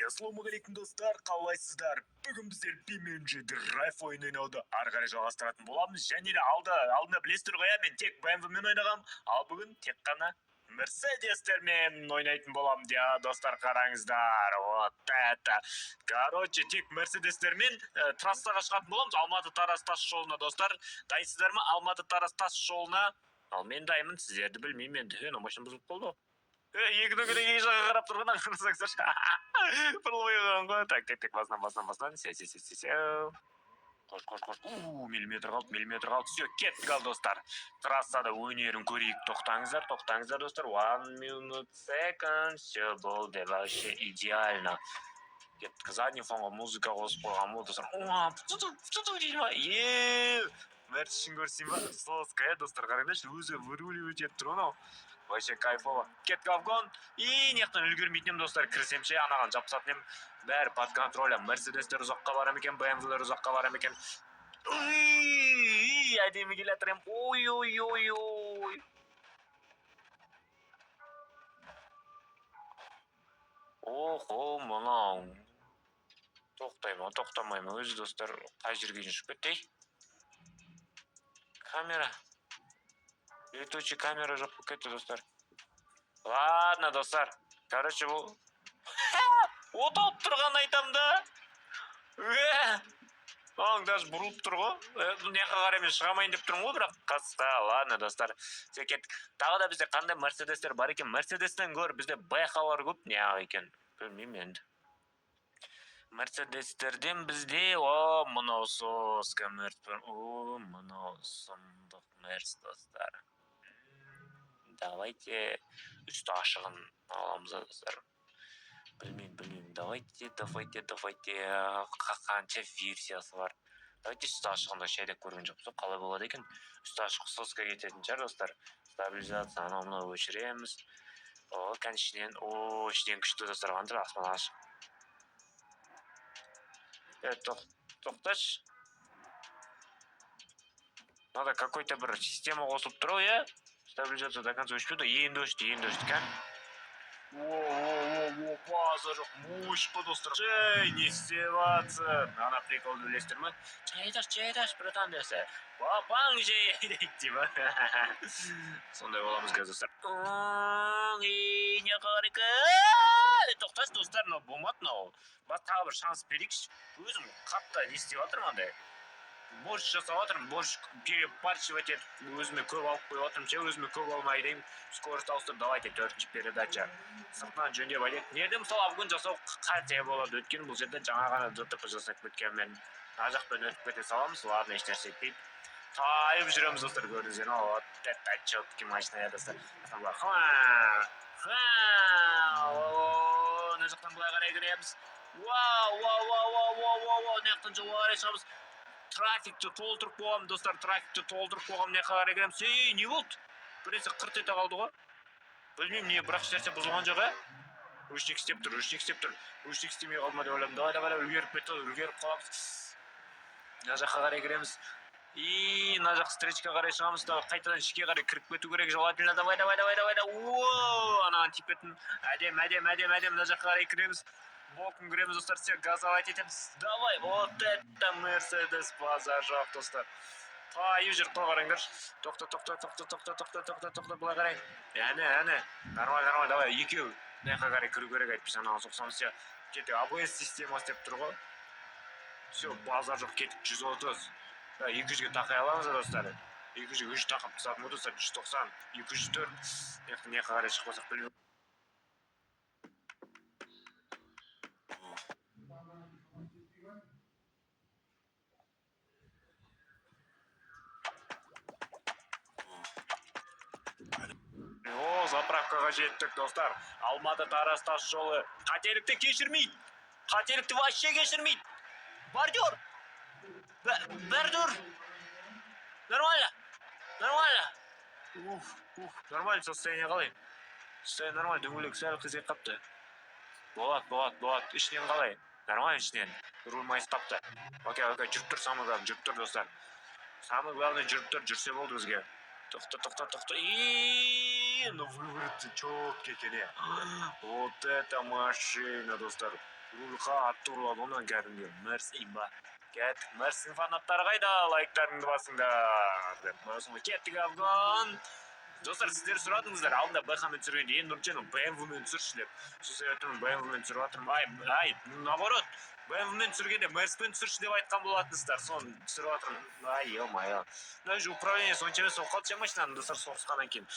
Ассалаумағалейкум достар, қалайсыздар? Бүгін біздер BeamNG Drive ойын ойнауды ары қарай жалғастыратын боламыз. Және де алдында білесіздер ғой, мен тек BMW-мен ойнағам, ал бүгін тек қана Мерседестермен ойнайтын боламын. Достар, қараңыздар. Вот это. Короче, тек Мерседестермен трассаға шығатын боламыз. Алматы-Тараз тас жолына, достар. Дайсыздар ма? Алматы-Тараз тас жолына. Ал мен дайымын, сіздерді білмеймін енді. Машина бұзылып қалды. Екі екі жаққа қарап тұрғаннан қарасаңыздар. Бұрылып қойған ғой. Так, басынан. Сеу. Қош. Миллиметр қалды. Все, кеттік ал, достар. Трассада өнерін көрейік. Тоқтаңыздар, достар. 1 minute second. Все болды, вообще идеально. Кеттік, задний фонға музыка қосып қойған болды, достар. Мәртішін көрсейін ба? Соская, достар, қараңдаршы, өзі выруливать етіп тұр анау. Вообще кайфово. Кеттік авгон. И нектен үлгермейтінем, достар, кірсемше, анаған жапсатын ем. Бәрі под контролем. Мерседестер ұзаққа барам екен, BMW-лер ұзаққа барам екен. Әдемі келатыр ем. Ой. Охо, мынау. Тоқтамаймын. Өзі, достар, қай жерге жүріп кетті? Камера. Летучий камера жоқ болып кетті, достар. Ладно, достар. Короче, бұл... Оталып тұрған айтам да. Даже бұрылып тұр ғой. Неқа қарай мен шығамайын деп тұрмын ғой, бірақ қасқа. Ладно, достар. Кеттік. Тағы да бізде қандай Мерседестер бар екен? Мерседестен көр бізде байқалар көп. Не екен? Білмеймін енді. Мерседестерден бізде, мынау соска мертвер. Мынау сұмдық мерс, достар. Давайте үсті ашығын аламыз, достар. Білмеймін. Давайте. Қанша версиясы бар. Давайте үсті ашығында шайдап көрген жоқпыз. Қалай болады екен? Үсті ашық соска кететін шығар, достар. Стабилизация, анау өшіреміз. Ішінен күшті, достар. Қанша аспан ашық. Тоқташ. Надо какой-то бір система қосылып тұру, Стабилизация до конца өшпеді. Енді өшті, кән. База жоқ, мощь қой, достар. Не істеватсың? Ана приколды білесіздер ме? Чайдаш, братан десе. Папаң жайдейді, деймі? Сондай боламыз, достар. Не қарайқа? Тоқташ, достар, болмады, тағы бір шанс берейікші. Өзім қатта не істеватыр мандай. Борщ жасап отырмын, борщ перепарчивать етіп, өзіме көп алып қойып отырмын, өзіме көп алмай деймін. Скорость ауыстырып, давайте 4-ші передача. Сыртынан жөндеп айтайық. Неде мысалы авгон жасау қате болады, өткен бұл жерде жаңа ғана ДТП жасап кеткен мен. Ажақпен өтіп кете саламыз, ладно, ешнәрсе етпейді. Тайып жүреміз, достар, көрдіңіздер. Вот это четкий машина, достар. Мына жақтан былай қарай кіреміз. Наяқтан жолға қарай шығамыз. Трафикті толтырып қоғам, достар, не қарай кіреміз. Не болды? Біресе қырт ете қалды ғой. Білмеймін, не, бірақ іштерсе бұзылған жоқ, Ручник істеп тұр. Ручник істемей қалма деп ойлаймын. Давай, үлгеріп қаламыз. Мына жаққа қарай кіреміз. Мына жақ стречка қарай шығамыз. Қайтадан ішке қарай кіріп кету керек. Желательно, давай. Анаған типетін. Әдем. Мына жаққа қарай кіреміз. Бокын кіреміз, достар, все газовать етеміз. Давай, вот это Мерседес база жоқ, достар. Тайып жүр, қараңдар. Тоқта, бұлай қарай. Әне. Нормаль, давай, екеу. Неқа қарай кіру керек айтпыз, анаған соқсам, все. Кетті, ABS системасы деп тұр ғой. Все, база жоқ, кеттік, 130. 200-ге тақай аламыз, достар. 200-ге 3 тақып тұсатын, достар, 190, 204. Неқа қарай шықпасақ білмеймін. Заправкаға жеттік, достар. Алматы-Тараз тас жолы қателікті кешірмейді. Қателікті вообще кешірмейді. Бордюр. Нормально. Нормально, состояние қалай? Состояние нормально, дөңгелек сәл қызек қапты. Болады. Ішінен қалай? Нормально ішінен. Руль майыс тапты. Окей, жүріп тұр, самый главный, жүріп тұр, достар. Самый главный жүріп тұр, жүрсе болды бізге. Тоқта. Ну выворотцы четкие. Вот это машина, достар. рульға атты ұрылады онан кәдімгі мерс имба. Кеттік, мерстің фанаттары қайда, лайктарыңды басыңдар деп. Осыны кеттік Афган. Достар, сіздер сұрадыңыздар, алдында БХ-мен түсіргенде, енді Нұрченов BMW-мен түсірші деп. Сосын айтырмын, BMW-мен түсіріп жатырмын. Ай, наоборот, BMW-мен түсіргенде Мерспен түсірші деп айтқан болатынсыздар. Соны түсіріп жатырмын. Ай, ё-моё. Даже управление сонша емес, ол қалча машинаны достар соғысқаннан кейін.